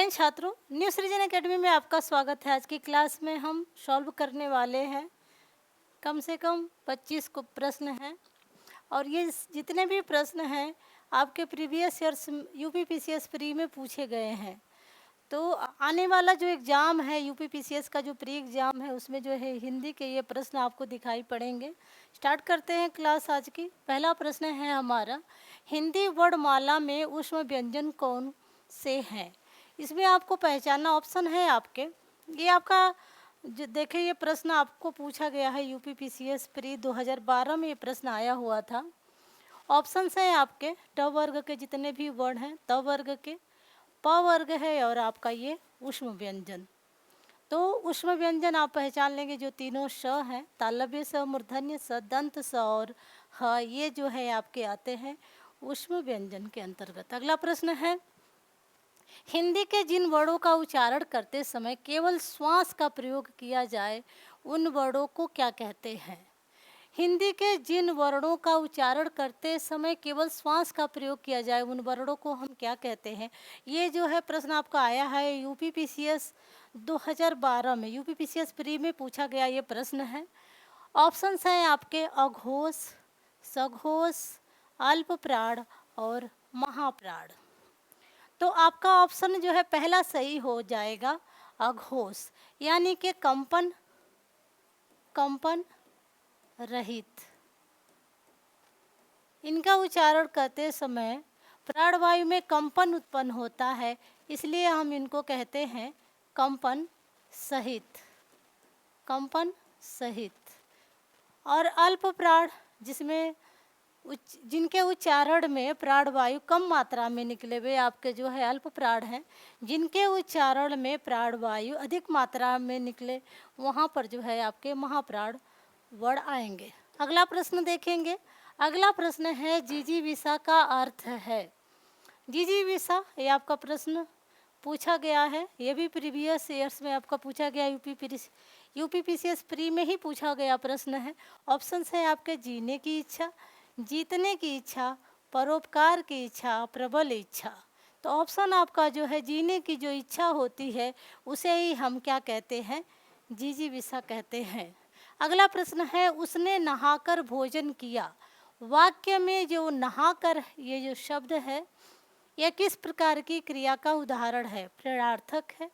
नमस्ते छात्रों, न्यू सृजन एकेडमी में आपका स्वागत है। आज की क्लास में हम सॉल्व करने वाले हैं, कम से कम 25 को प्रश्न हैं और ये जितने भी प्रश्न हैं आपके प्रीवियस ईयर्स यूपीपीसीएस प्री में पूछे गए हैं। तो आने वाला जो एग्ज़ाम है यूपीपीसीएस का जो प्री एग्ज़ाम है उसमें जो है हिंदी के ये प्रश्न आपको दिखाई पड़ेंगे। स्टार्ट करते हैं क्लास आज की। पहला प्रश्न है हमारा, हिंदी वर्णमाला में ऊष्म व्यंजन कौन से हैं? इसमें आपको पहचानना ऑप्शन है आपके, ये आपका जो देखे ये प्रश्न आपको पूछा गया है यूपीपीसीएस प्री 2012 में ये प्रश्न आया हुआ था। ऑप्शंस हैं आपके ट वर्ग के जितने भी वर्ण हैं, त वर्ग के, प वर्ग है और आपका ये ऊष्म व्यंजन। तो ऊष्म व्यंजन आप पहचान लेंगे जो तीनों श हैं, तालव्य स, मूर्धन्य स, दंत स और ह, ये जो है आपके आते हैं ऊष्म व्यंजन के अंतर्गत। अगला प्रश्न है, हिंदी के जिन वर्णों का उच्चारण करते समय केवल श्वास का प्रयोग किया जाए उन वर्णों को क्या कहते हैं? हिंदी के जिन वर्णों का उच्चारण करते समय केवल श्वास का प्रयोग किया जाए उन वर्णों को हम क्या कहते हैं? ये जो है प्रश्न आपका आया है यूपीपीसीएस 2012 में, यूपीपीसीएस प्री में पूछा गया ये प्रश्न है। ऑप्शंस हैं आपके अघोष, सघोष, अल्पप्राण और महाप्राण। तो आपका ऑप्शन जो है पहला सही हो जाएगा, अघोष, यानी कि कंपन रहित। इनका उच्चारण करते समय प्राणवायु में कंपन उत्पन्न होता है, इसलिए हम इनको कहते हैं कंपन सहित, कंपन सहित। और अल्प प्राण, जिसमें जिनके उच्चारण में प्राणवायु कम मात्रा में निकले वे आपके जो है अल्प प्राण हैं। जिनके उच्चारण में प्राणवायु अधिक मात्रा में निकले वहाँ पर जो है आपके महाप्राण वर्ण आएंगे। अगला प्रश्न देखेंगे। अगला प्रश्न है जिजीविषा का अर्थ है। जिजीविषा ये आपका प्रश्न पूछा गया है, ये भी प्रीवियस ईयर्स में आपका पूछा गया, यूपीपीसीएस प्री में ही पूछा गया प्रश्न है। ऑप्शंस हैं आपके जीने की इच्छा, जीतने की इच्छा, परोपकार की इच्छा, प्रबल इच्छा। तो ऑप्शन आपका जो है जीने की जो इच्छा होती है उसे ही हम क्या कहते हैं? जिजीविषा कहते हैं। अगला प्रश्न है, उसने नहाकर भोजन किया। वाक्य में जो नहाकर ये जो शब्द है यह किस प्रकार की क्रिया का उदाहरण है? प्रेरणार्थक है,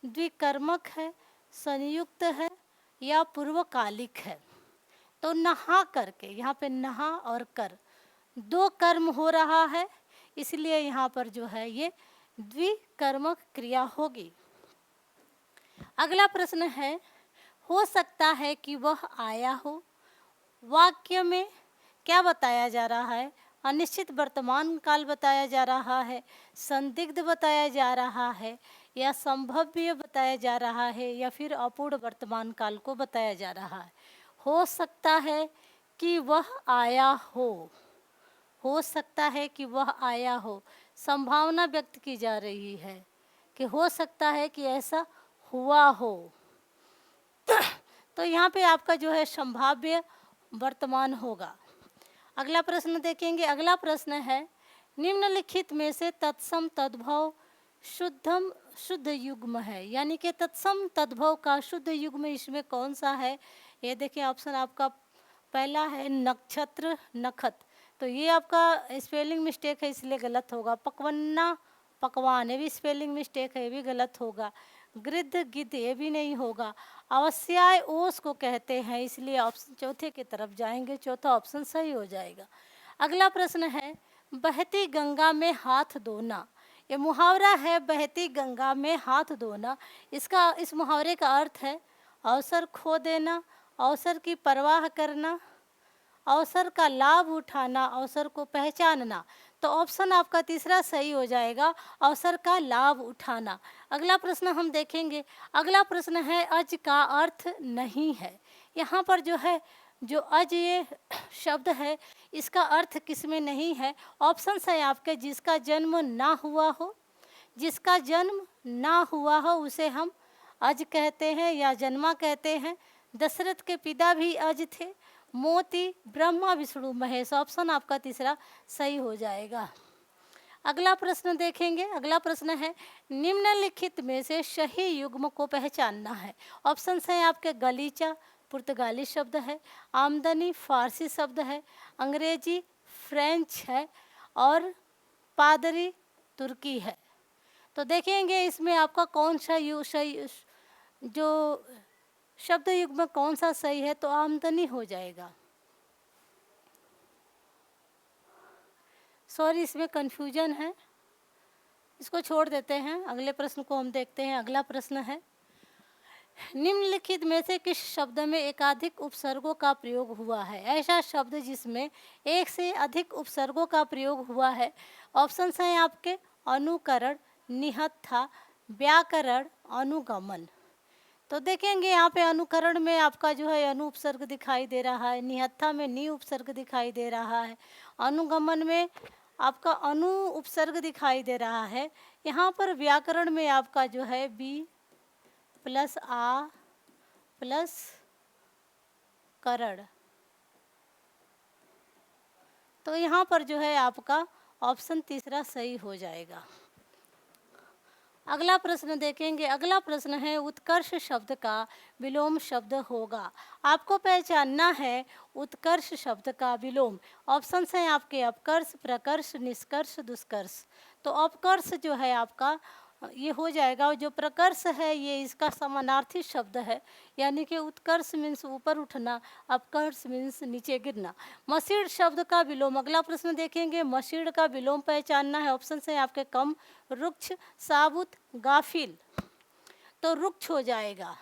द्विकर्मक है, संयुक्त है या पूर्वकालिक है? तो नहा करके, यहाँ पे नहा और कर दो कर्म हो रहा है, इसलिए यहाँ पर जो है ये द्विकर्मक क्रिया होगी। अगला प्रश्न है, हो सकता है कि वह आया हो। वाक्य में क्या बताया जा रहा है? अनिश्चित वर्तमान काल बताया जा रहा है, संदिग्ध बताया जा रहा है या संभव्य बताया जा रहा है या फिर अपूर्ण वर्तमान काल को बताया जा रहा है? हो सकता है कि वह आया हो सकता है कि वह आया हो, संभावना व्यक्त की जा रही है कि हो सकता है कि ऐसा हुआ हो। तो यहाँ पे आपका जो है संभाव्य वर्तमान होगा। अगला प्रश्न देखेंगे। अगला प्रश्न है, निम्नलिखित में से तत्सम तद्भव शुद्ध युग्म है, यानी कि तत्सम तद्भव का शुद्ध युग्म इसमें कौन सा है? ये देखिए ऑप्शन आपका पहला है नक्षत्र नखत, तो ये आपका स्पेलिंग मिस्टेक है इसलिए गलत होगा। पकवन्ना पकवान, ये भी स्पेलिंग मिस्टेक है, ये भी गलत होगा। गृद्ध गिद्ध, ये भी नहीं होगा। अवस्याय ओस को कहते हैं, इसलिए ऑप्शन चौथे की तरफ जाएंगे, चौथा ऑप्शन सही हो जाएगा। अगला प्रश्न है, बहती गंगा में हाथ धोना। ये मुहावरा है, बहती गंगा में हाथ धोना। इस मुहावरे का अर्थ है अवसर खो देना, अवसर की परवाह करना, अवसर का लाभ उठाना, अवसर को पहचानना। तो ऑप्शन आपका तीसरा सही हो जाएगा, अवसर का लाभ उठाना। अगला प्रश्न हम देखेंगे। अगला प्रश्न है, अज का अर्थ नहीं है। यहाँ पर जो है जो अज ये शब्द है इसका अर्थ किसमें नहीं है? ऑप्शन है आपके, जिसका जन्म ना हुआ हो, जिसका जन्म ना हुआ हो उसे हम अज कहते हैं या जन्मा कहते हैं। दशरथ के पिता भी अज थे, मोती, ब्रह्मा, विष्णु, महेश। ऑप्शन आपका तीसरा सही हो जाएगा। अगला प्रश्न देखेंगे। अगला प्रश्न है निम्नलिखित में से सही युग्म को पहचानना है। ऑप्शन है आपके गलीचा पुर्तगाली शब्द है, आमदनी फारसी शब्द है, अंग्रेजी फ्रेंच है और पादरी तुर्की है। तो देखेंगे इसमें आपका कौन सा सही जो शब्द युग्म कौन सा सही है, तो आमदनी हो जाएगा। सॉरी, इसमें कन्फ्यूजन है, इसको छोड़ देते हैं। अगले प्रश्न को हम देखते हैं। अगला प्रश्न है निम्नलिखित में से किस शब्द में एकाधिक उपसर्गों का प्रयोग हुआ है। ऐसा शब्द जिसमें एक से अधिक उपसर्गों का प्रयोग हुआ है। ऑप्शन हैं आपके अनुकरण, निहत्था, व्याकरण, अनुगमन। तो देखेंगे यहाँ पे अनुकरण में आपका जो है अनु उपसर्ग दिखाई दे रहा है, निहत्था में नि उपसर्ग दिखाई दे रहा है, अनुगमन में आपका अनु उपसर्ग दिखाई दे रहा है। यहाँ पर व्याकरण में आपका जो है बी प्लस आ प्लस करण। तो यहाँ पर जो है आपका ऑप्शन तीसरा सही हो जाएगा। अगला प्रश्न देखेंगे। अगला प्रश्न है उत्कर्ष शब्द का विलोम शब्द होगा। आपको पहचानना है उत्कर्ष शब्द का विलोम। ऑप्शन हैं आपके अपकर्ष, प्रकर्ष, निष्कर्ष, दुष्कर्ष। तो अपकर्ष जो है आपका ये हो जाएगा, और जो प्रकर्ष है ये इसका समानार्थी शब्द है, यानी कि उत्कर्ष मीन्स ऊपर उठना, अपकर्ष मीन्स नीचे गिरना। मसीड़ शब्द का विलोम। अगला प्रश्न देखेंगे, मसीड़ का विलोम पहचानना है। ऑप्शन है आपके कम, रुक्ष, साबुत, गाफिल। तो रुक्ष हो जाएगा,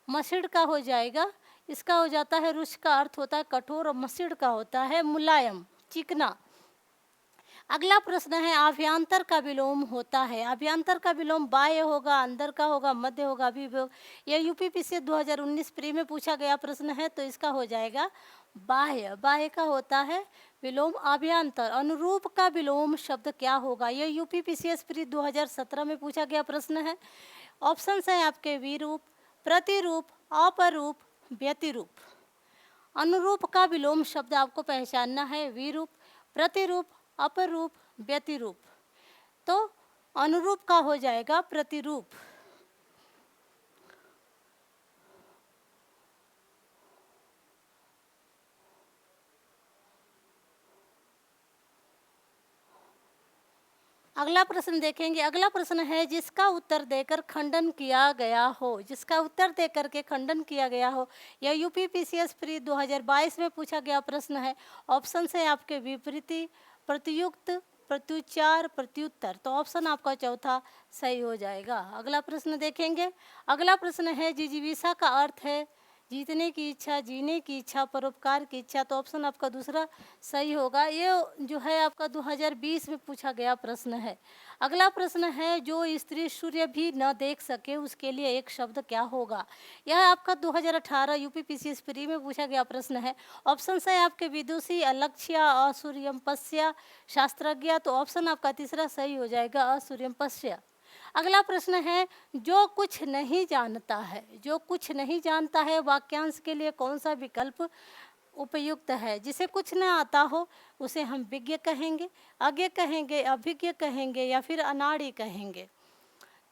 मसीड़ का हो जाएगा, इसका हो जाता है रुक्ष का अर्थ होता है कठोर और मसीड़ का होता है मुलायम, चिकना। अगला प्रश्न है अभ्यंतर का विलोम होता है। अभ्यंतर का विलोम बाह्य होगा, अंदर का होगा, मध्य होगा, अभियोग। यह यूपीपीसी 2019 प्री में पूछा गया प्रश्न है, तो इसका हो जाएगा बाह्य। बाह्य का होता है विलोम अभ्यंतर। अनुरूप का विलोम शब्द क्या होगा। यह यूपीपीसीएस प्री 2017 में पूछा गया प्रश्न है। ऑप्शन है आपके विरूप, प्रतिरूप, अपरूप, व्यतिरूप। अनुरूप का विलोम शब्द आपको पहचानना है, विरूप, प्रतिरूप, अपरूप, व्यतिरूप। तो अनुरूप का हो जाएगा प्रतिरूप। अगला प्रश्न देखेंगे। अगला प्रश्न है जिसका उत्तर देकर खंडन किया गया हो। जिसका उत्तर देकर के खंडन किया गया हो, यह यूपीपीसीएस प्री 2022 में पूछा गया प्रश्न है। ऑप्शन है आपके विपरीति, प्रत्युक्त, प्रत्युच्चार, प्रत्युत्तर। तो ऑप्शन आपका चौथा सही हो जाएगा। अगला प्रश्न देखेंगे। अगला प्रश्न है जिजीविषा का अर्थ है जीतने की इच्छा, जीने की इच्छा, परोपकार की इच्छा। तो ऑप्शन आपका दूसरा सही होगा। ये जो है आपका 2020 में पूछा गया प्रश्न है। अगला प्रश्न है जो स्त्री सूर्य भी न देख सके उसके लिए एक शब्द क्या होगा। यह आपका 2018 यूपीपीसीएस प्री में पूछा गया प्रश्न है। ऑप्शन है आपके विदुषी, अलक्ष्या, असूर्यमपस्या, शास्त्रज्ञ। तो ऑप्शन आपका तीसरा सही हो जाएगा, असूर्यमपस्या। अगला प्रश्न है जो कुछ नहीं जानता है। जो कुछ नहीं जानता है वाक्यांश के लिए कौन सा विकल्प उपयुक्त है। जिसे कुछ न आता हो उसे हम विज्ञ कहेंगे, अज्ञ कहेंगे, अभिज्ञ कहेंगे या फिर अनाड़ी कहेंगे।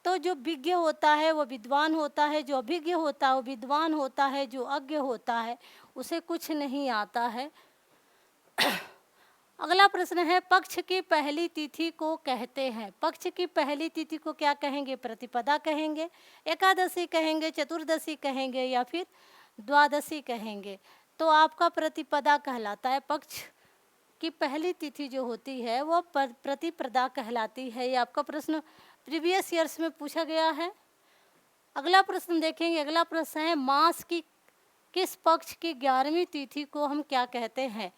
तो जो विज्ञ होता है वो विद्वान होता है, जो अभिज्ञ होता है वो विद्वान होता है, जो अज्ञ होता है उसे कुछ नहीं आता है। अगला प्रश्न है पक्ष की पहली तिथि को कहते हैं। पक्ष की पहली तिथि को क्या कहेंगे। प्रतिपदा कहेंगे, एकादशी कहेंगे, चतुर्दशी कहेंगे या फिर द्वादशी कहेंगे। तो आपका प्रतिपदा कहलाता है। पक्ष की पहली तिथि जो होती है वो प्रतिपदा कहलाती है। ये आपका प्रश्न प्रीवियस ईयर्स में पूछा गया है। अगला प्रश्न देखेंगे। अगला प्रश्न है मास की किस पक्ष की 11वीं तिथि को हम क्या कहते हैं।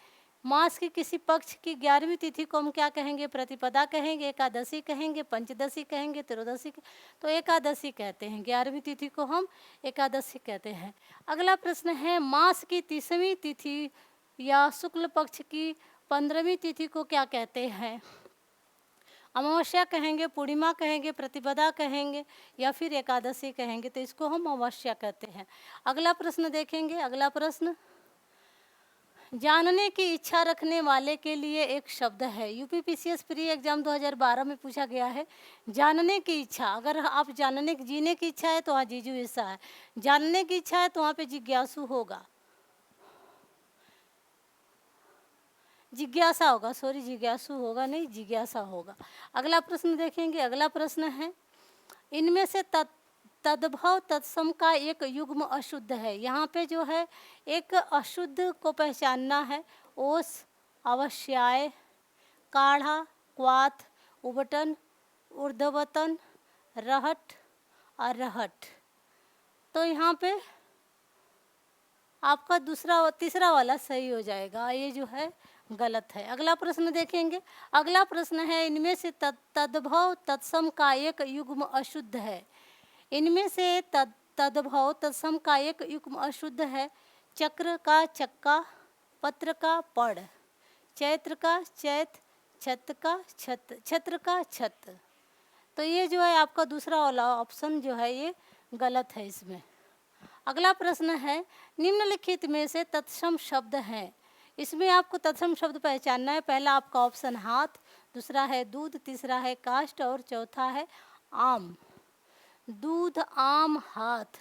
मास की किसी पक्ष की 11वीं तिथि को हम क्या कहेंगे। प्रतिपदा कहेंगे, एकादशी कहेंगे, पंचदशी कहेंगे, त्रयोदशी। तो एकादशी कहते हैं। 11वीं तिथि को हम एकादशी कहते हैं। अगला प्रश्न है मास की 30वीं तिथि या शुक्ल पक्ष की 15वीं तिथि को क्या कहते हैं। अमावस्या कहेंगे, पूर्णिमा कहेंगे, प्रतिपदा कहेंगे या फिर एकादशी कहेंगे। तो इसको हम अमावस्या कहते हैं। अगला प्रश्न देखेंगे। अगला प्रश्न जानने की इच्छा रखने वाले के लिए एक शब्द है। यूपीपीसीएस प्री एग्जाम 2012 में पूछा गया है। जानने की इच्छा, अगर आप जीने की इच्छा है तो वहाँ जिज्ञासा है, जानने की इच्छा है तो वहाँ पे जिज्ञासु होगा, जिज्ञासा होगा, सॉरी जिज्ञासु होगा नहीं, जिज्ञासा होगा। अगला प्रश्न देखेंगे। अगला प्रश्न है, इनमें से तद्भव तत्सम का एक युग्म अशुद्ध है। यहाँ पे जो है एक अशुद्ध को पहचानना है। ओस, अवश्याय, काढ़ा, क्वाथ, उबटन, ऊर्ध्वतन, रहट, अरहट। तो यहाँ पे आपका तीसरा वाला सही हो जाएगा, ये जो है गलत है। अगला प्रश्न देखेंगे। अगला प्रश्न है, इनमें से तद्भव तत्सम का एक युग्म अशुद्ध है। इनमें से तद्भव तत्सम का एक युग्म अशुद्ध है। चक्र का चक्का, पत्र का पड़, चैत्र का चैत, छत का छत, छत्र का छत। तो ये जो है आपका दूसरा वाला ऑप्शन जो है ये गलत है इसमें। अगला प्रश्न है, निम्नलिखित में से तत्सम शब्द हैं। इसमें आपको तत्सम शब्द पहचानना है। पहला आपका ऑप्शन हाथ, दूसरा है दूध, तीसरा है काष्ठ और चौथा है आम। दूध, आम, हाथ,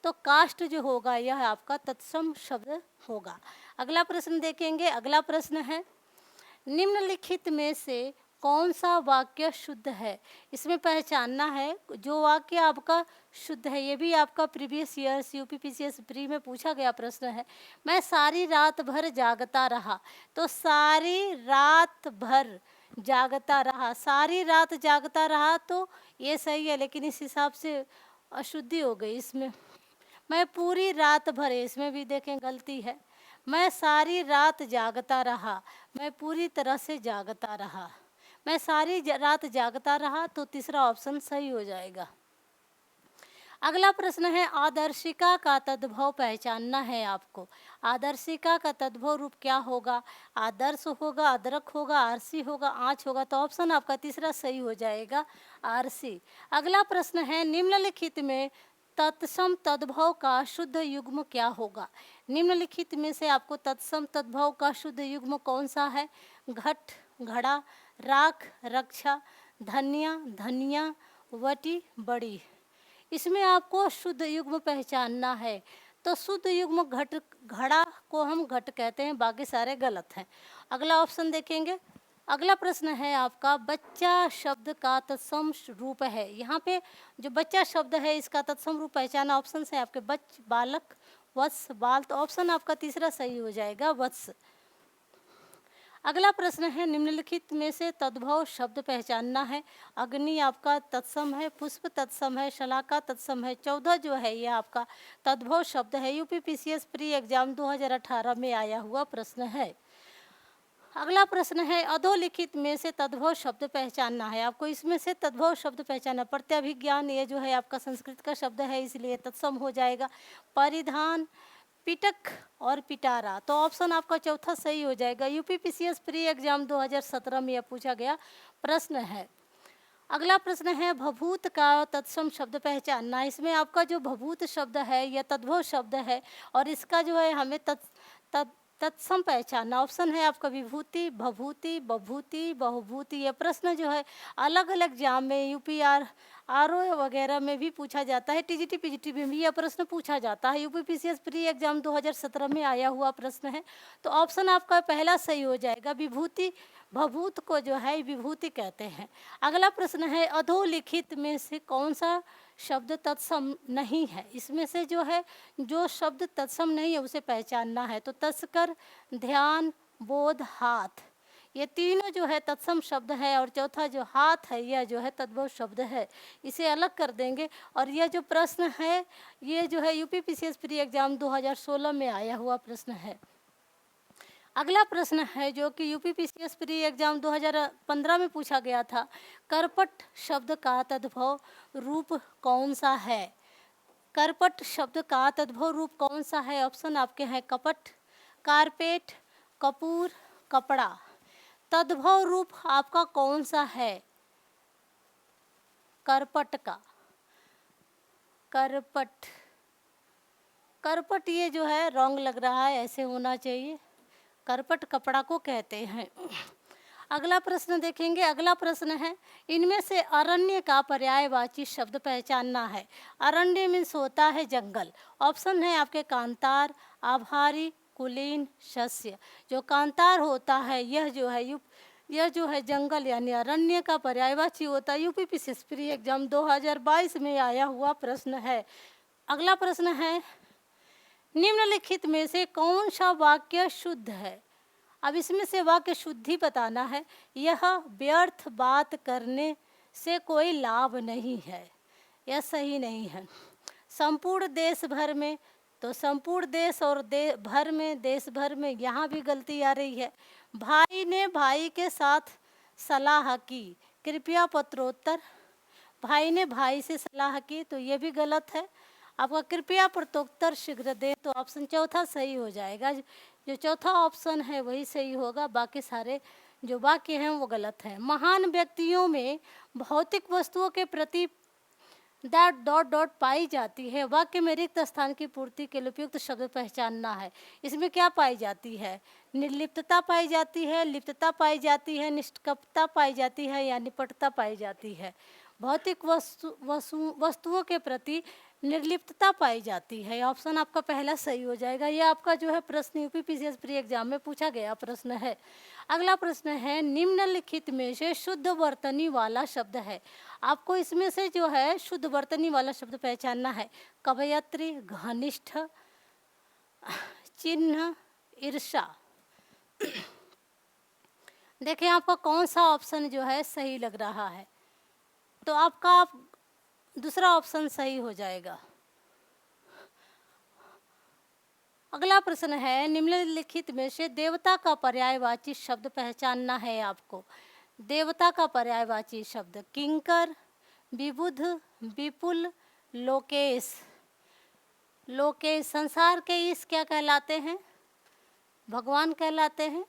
तो काष्ठ जो होगा यह आपका तत्सम शब्द होगा। अगला प्रश्न देखेंगे। अगला प्रश्न है, निम्नलिखित में से कौन सा वाक्य शुद्ध है। इसमें पहचानना है जो वाक्य आपका शुद्ध है। ये भी आपका प्रीवियस ईयर्स यूपीपीसीएस प्री में पूछा गया प्रश्न है। मैं सारी रात भर जागता रहा, तो सारी रात भर जागता रहा, सारी रात जागता रहा तो ये सही है, लेकिन इस हिसाब से अशुद्धि हो गई इसमें। मैं पूरी रात भर, इसमें भी देखें गलती है। मैं सारी रात जागता रहा, मैं पूरी तरह से जागता रहा, मैं सारी रात जागता रहा, तो तीसरा ऑप्शन सही हो जाएगा। अगला प्रश्न है, आदर्शिका का तद्भव पहचानना है आपको। आदर्शिका का तद्भव रूप क्या होगा। आदर्श होगा, अदरक होगा, आरसी होगा, आँच होगा। तो ऑप्शन आपका तीसरा सही हो जाएगा, आरसी। अगला प्रश्न है, निम्नलिखित में तत्सम तद्भव का शुद्ध युग्म क्या होगा। निम्नलिखित में से आपको तत्सम तद्भव का शुद्ध युग्म कौन सा है। घट, घड़ा, राख, रक्षा, धन्या, धनिया, वटी, बड़ी। इसमें आपको शुद्ध युग्म पहचानना है। तो शुद्ध युग्म घट, घड़ा को हम घट कहते हैं, बाकी सारे गलत हैं। अगला ऑप्शन देखेंगे। अगला प्रश्न है आपका, बच्चा शब्द का तत्सम रूप है। यहाँ पे जो बच्चा शब्द है इसका तत्सम रूप पहचाना। ऑप्शन है आपके बालक, वत्स, बाल। तो ऑप्शन आपका तीसरा सही हो जाएगा, वत्स। अगला प्रश्न है, निम्नलिखित में से तद्भव शब्द पहचानना है। अग्नि आपका तत्सम है, पुष्प तत्सम है, शलाका तत्सम है। 14 जो है ये आपका तद्भव शब्द है। यूपीपीसीएस प्री एग्जाम 2018 में आया हुआ प्रश्न है। अगला प्रश्न है, अधोलिखित में से तद्भव शब्द पहचानना है आपको। इसमें से तद्भव शब्द पहचानना। प्रत्यभिज्ञान ये जो है आपका संस्कृत का शब्द है, इसलिए तत्सम हो जाएगा। परिधान, पिटक और पिटारा। तो ऑप्शन आपका चौथा सही हो जाएगा। यूपीपीसीएस प्री एग्जाम 2017 में यह पूछा गया प्रश्न है। अगला प्रश्न है, भभूत का तत्सम शब्द पहचानना। इसमें आपका जो भभूत शब्द है यह तद्भव शब्द है और इसका जो है हमें तत्सम पहचानना। ऑप्शन है आपका विभूति, भभूति, बभूति, बहुभूति। यह प्रश्न जो है अलग अलग एग्जाम में यूपीआर, आरओ वगैरह में भी पूछा जाता है। टीजीटी पीजीटी में भी यह प्रश्न पूछा जाता है। यूपीपीसीएस प्री एग्जाम 2017 में आया हुआ प्रश्न है। तो ऑप्शन आपका पहला सही हो जाएगा, विभूति। भभूत को जो है विभूति कहते हैं। अगला प्रश्न है, अधोलिखित में से कौन सा शब्द तत्सम नहीं है। इसमें से जो है जो शब्द तत्सम नहीं है उसे पहचानना है। तो तस्कर, ध्यान, बोध, हाथ, ये तीनों जो है तत्सम शब्द है और चौथा जो हाथ है यह जो है तद्भव शब्द है। इसे अलग कर देंगे। और यह जो प्रश्न है ये जो है यूपीपीसीएस प्री एग्जाम 2016 में आया हुआ प्रश्न है। अगला प्रश्न है जो कि यूपीपीसीएस प्री एग्जाम 2015 में पूछा गया था। करपट शब्द का तद्भव रूप कौन सा है। करपट शब्द का तद्भव रूप कौन सा है। ऑप्शन आपके हैं कपट, कारपेट, कपूर, कपड़ा। तद्भव रूप आपका कौन सा है करपट का। करपट, करपट ये जो है रॉन्ग लग रहा है, ऐसे होना चाहिए करपट कपड़ा को कहते हैं। अगला प्रश्न देखेंगे। अगला प्रश्न है, इनमें से अरण्य का पर्यायवाची शब्द पहचानना है। अरण्य मीन्स होता है जंगल। ऑप्शन है आपके कांतार, आभारी, कुलीन, शस्य। जो कांतार होता है यह जो है जंगल यानी अरण्य का पर्यायवाची होता है। यूपीपीसीएस प्री एग्जाम 2022 में आया हुआ प्रश्न है। अगला प्रश्न है, निम्नलिखित में से कौन सा वाक्य शुद्ध है। अब इसमें से वाक्य शुद्धि बताना है। यह व्यर्थ बात करने से कोई लाभ नहीं है, यह सही नहीं है। संपूर्ण देश भर में, तो संपूर्ण देश और देश भर में यहाँ भी गलती आ रही है। भाई ने भाई के साथ सलाह की, कृपया पत्रोत्तर। भाई ने भाई से सलाह की तो ये भी गलत है। आपका कृपया पत्रोत्तर शीघ्र दे, तो ऑप्शन चौथा सही हो जाएगा। जो चौथा ऑप्शन है वही सही होगा, बाकी सारे जो वाक्य हैं वो गलत हैं। महान व्यक्तियों में भौतिक वस्तुओं के प्रति डॉट पाई जाती है। वाक्य में रिक्त स्थान की पूर्ति के लिए उपयुक्त शब्द पहचानना है। इसमें क्या पाई जाती है? निर्लिप्तता पाई जाती है, लिप्तता पाई जाती है, निष्कपटता पाई जाती है या निपटता पाई जाती है। भौतिक वस्तुओं के प्रति निर्लिप्तता पाई जाती है। ऑप्शन आपका पहला सही हो जाएगा। यह आपका जो है प्रश्न यूपीपीसीएस प्री एग्जाम में पूछा गया प्रश्न है। अगला प्रश्न है, निम्नलिखित में से शुद्ध वर्तनी वाला शब्द है। आपको इसमें से जो है शुद्ध वर्तनी वाला शब्द पहचानना है। कवयत्री, घनिष्ठ, चिन्ह, ईर्षा। देखिए आपका कौन सा ऑप्शन जो है सही लग रहा है, तो आपका दूसरा ऑप्शन सही हो जाएगा। अगला प्रश्न है, निम्नलिखित में से देवता का पर्यायवाची शब्द पहचानना है आपको। देवता का पर्यायवाची शब्द किंकर, विबुध, विपुल, लोकेश। लोकेश संसार के ईश क्या कहलाते हैं? भगवान कहलाते हैं।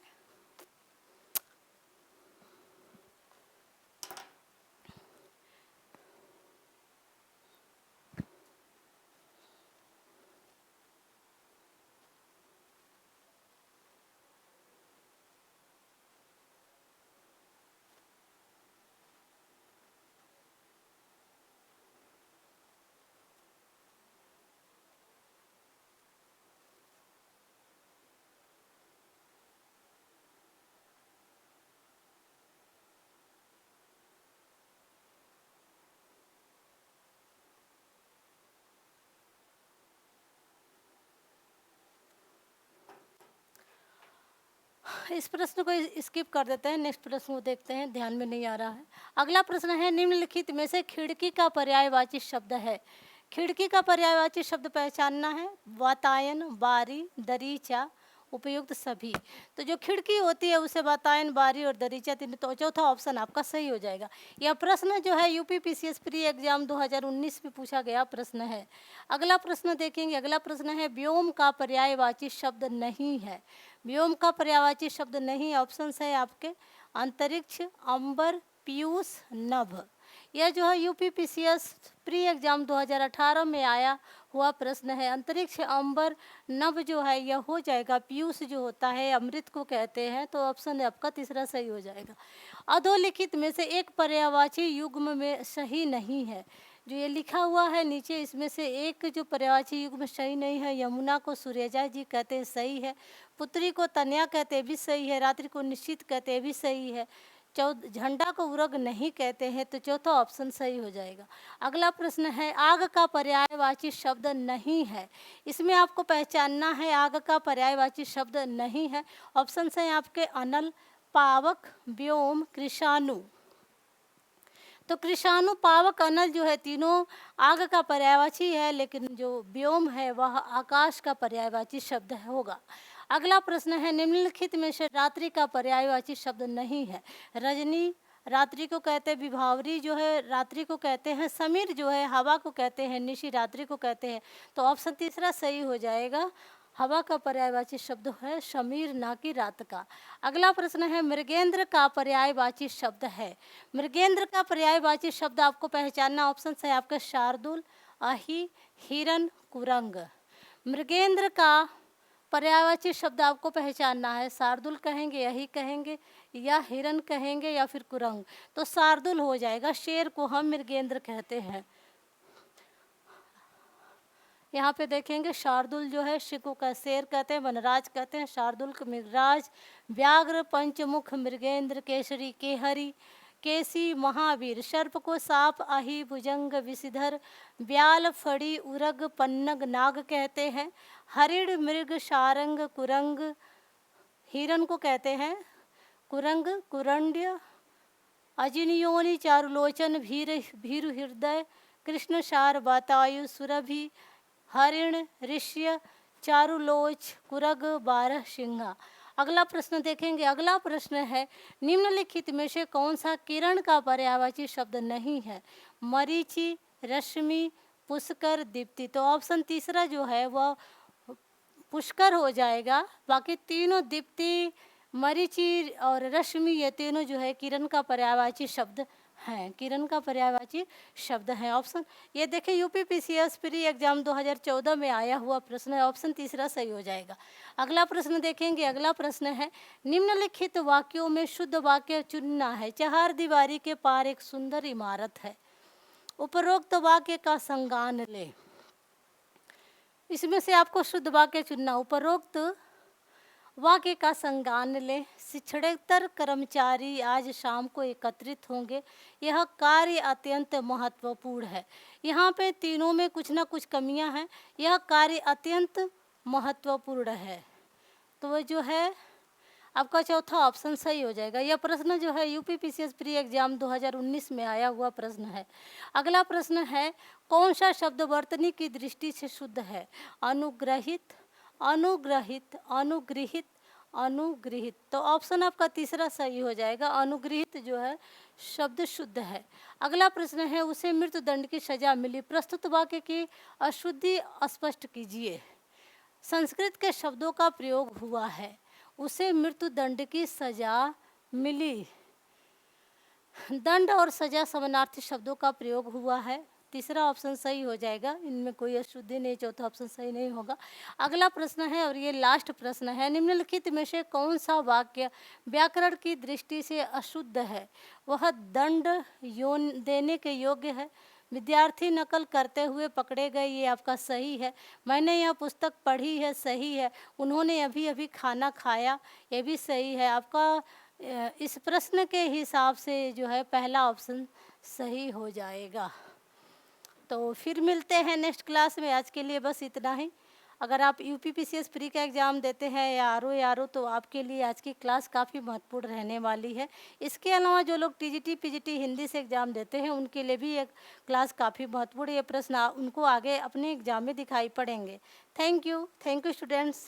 इस प्रश्न को स्किप कर देते हैं, नेक्स्ट प्रश्न को देखते हैं, ध्यान में नहीं आ रहा है। अगला प्रश्न है, निम्नलिखित में से खिड़की का पर्यायवाची शब्द है। खिड़की का पर्यायवाची शब्द पहचानना है। वातायन, बारी, दरीचा, उपयुक्त सभी। तो जो खिड़की होती है उसे वातायन, बारी और दरीचा तीन, तो चौथा ऑप्शन आपका सही हो जाएगा। यह प्रश्न जो है यूपीपीसीएस प्री एग्जाम 2019 में पूछा गया प्रश्न है। अगला प्रश्न देखेंगे। अगला प्रश्न है, व्योम का पर्यायवाची शब्द नहीं है। व्योम का पर्यायवाची शब्द नहीं, ऑप्शन है आपके अंतरिक्ष, अंबर, पीयूष, नभ। यह जो है यूपीपीसीएस प्री एग्जाम 2018 में आया हुआ प्रश्न है। अंतरिक्ष, अंबर, नभ जो है यह हो जाएगा। पीयूष जो होता है अमृत को कहते हैं, तो ऑप्शन आपका तीसरा सही हो जाएगा। अधोलिखित में से एक पर्यायवाची युग्म में सही नहीं है। जो ये लिखा हुआ है नीचे, इसमें से एक जो पर्यायवाची युग्म सही नहीं है। यमुना को सूर्यजा जी कहते हैं, सही है। पुत्री को तन्या कहते भी सही है। रात्रि को निश्चित कहते भी सही है। झंडा को उरग नहीं कहते हैं, तो चौथा ऑप्शन सही हो जाएगा। अगला प्रश्न है, आग का पर्यायवाची शब्द नहीं है। इसमें आपको पहचानना है आग का पर्यायवाची शब्द नहीं है। ऑप्शन है आपके अनल, पावक, व्योम, कृषाणु। तो कृषाणु, पावक, अनल जो है तीनों आग का पर्यायवाची है, लेकिन जो व्योम है वह आकाश का पर्यायवाची शब्द होगा। अगला प्रश्न है, निम्नलिखित में से रात्रि का पर्यायवाची शब्द नहीं है। रजनी रात्रि को कहते हैं, विभावरी जो है रात्रि को कहते हैं, समीर जो है हवा को कहते हैं, निशी रात्रि को कहते हैं, तो ऑप्शन तीसरा सही हो जाएगा। हवा का पर्यायवाची शब्द है समीर, ना कि रात का। अगला प्रश्न है, मृगेंद्र का पर्यायवाची शब्द है। मृगेंद्र का पर्यायवाची शब्द आपको पहचानना, ऑप्शन है आपका शार्दुल, अहि, हिरन, कुरंग। मृगेंद्र का पर्यायवाची शब्द आपको पहचानना है, शार्दुल कहेंगे, यही कहेंगे, या हिरन कहेंगे, या फिर कुरंग। तो शार्दुल हो जाएगा। शेर को हम मृगेंद्र कहते हैं। यहाँ पे देखेंगे शार्दुल जो है शिको का शेर कहते हैं, वनराज कहते हैं, शार्दुल को मृगराज, व्याघ्र पंचमुख मृगेंद्र, केसरी केहरी, केसी महावीर, सर्प को साप, अहि भुजंग विषधर, ब्याल फड़ी उरग पन्नग नाग कहते हैं, हरिण मृग शारंग कुरंग, हिरन को कहते हैं कुरंग कुरंड्य, अजिनयोनि चारुलोचन भीर भीरु हृदय, कृष्ण सार वातायु सुरभि, हरिण ऋष्य चारुलोच कुरग बारह सिंहा। अगला प्रश्न देखेंगे। अगला प्रश्न है निम्नलिखित में से कौन सा किरण का पर्यायवाची शब्द नहीं है? मरीचि, रश्मि, पुष्कर, दीप्ति। तो ऑप्शन तीसरा जो है वह पुष्कर हो जाएगा। बाकी तीनों दीप्ति, मरीचि और रश्मि ये तीनों जो है किरण का पर्यायवाची शब्द हैं, किरण का पर्यायवाची शब्द हैं। ऑप्शन ये देखिए यूपीपीसीएस प्री एग्जाम 2014 में आया हुआ प्रश्न है। ऑप्शन तीसरा सही हो जाएगा। अगला प्रश्न देखेंगे। अगला प्रश्न है निम्नलिखित वाक्यों में शुद्ध वाक्य चुनना है। चार दीवारी के पार एक सुंदर इमारत है। उपरोक्त वाक्य का संज्ञान ले। इसमें से आपको शुद्ध वाक्य चुनना। उपरोक्त वाक्य का संज्ञान ले। शिक्षणेतर कर्मचारी आज शाम को एकत्रित होंगे। यह कार्य अत्यंत महत्वपूर्ण है। यहाँ पे तीनों में कुछ ना कुछ कमियां हैं। यह कार्य अत्यंत महत्वपूर्ण है, तो वह जो है आपका चौथा ऑप्शन सही हो जाएगा। यह प्रश्न जो है यूपीपीसीएस प्री एग्जाम 2019 में आया हुआ प्रश्न है। अगला प्रश्न है कौन सा शब्द वर्तनी की दृष्टि से शुद्ध है? अनुग्रहित, अनुग्रहित, अनुगृहित, अनुगृहित। तो ऑप्शन आपका तीसरा सही हो जाएगा। अनुगृहित जो है शब्द शुद्ध है। अगला प्रश्न है उसे मृत्युदंड की सजा मिली। प्रस्तुत वाक्य की अशुद्धि स्पष्ट कीजिए। संस्कृत के शब्दों का प्रयोग हुआ है। उसे मृत्युदंड की सजा मिली। दंड और सजा समानार्थी शब्दों का प्रयोग हुआ है। तीसरा ऑप्शन सही हो जाएगा। इनमें कोई अशुद्धि नहीं, चौथा ऑप्शन सही नहीं होगा। अगला प्रश्न है और ये लास्ट प्रश्न है निम्नलिखित में से कौन सा वाक्य व्याकरण की दृष्टि से अशुद्ध है? वह दंड देने के योग्य है। विद्यार्थी नकल करते हुए पकड़े गए, ये आपका सही है। मैंने यह पुस्तक पढ़ी है, सही है। उन्होंने अभी अभी खाना खाया, ये भी सही है। आपका इस प्रश्न के हिसाब से जो है पहला ऑप्शन सही हो जाएगा। तो फिर मिलते हैं नेक्स्ट क्लास में। आज के लिए बस इतना ही। अगर आप यूपीपीसीएस प्री का एग्ज़ाम देते हैं या आर तो आपके लिए आज की क्लास काफ़ी महत्वपूर्ण रहने वाली है। इसके अलावा जो लोग टीजीटी पीजीटी हिंदी से एग्ज़ाम देते हैं उनके लिए भी एक क्लास काफ़ी महत्वपूर्ण। ये प्रश्न उनको आगे अपने एग्ज़ाम में दिखाई पड़ेंगे। Thank you students.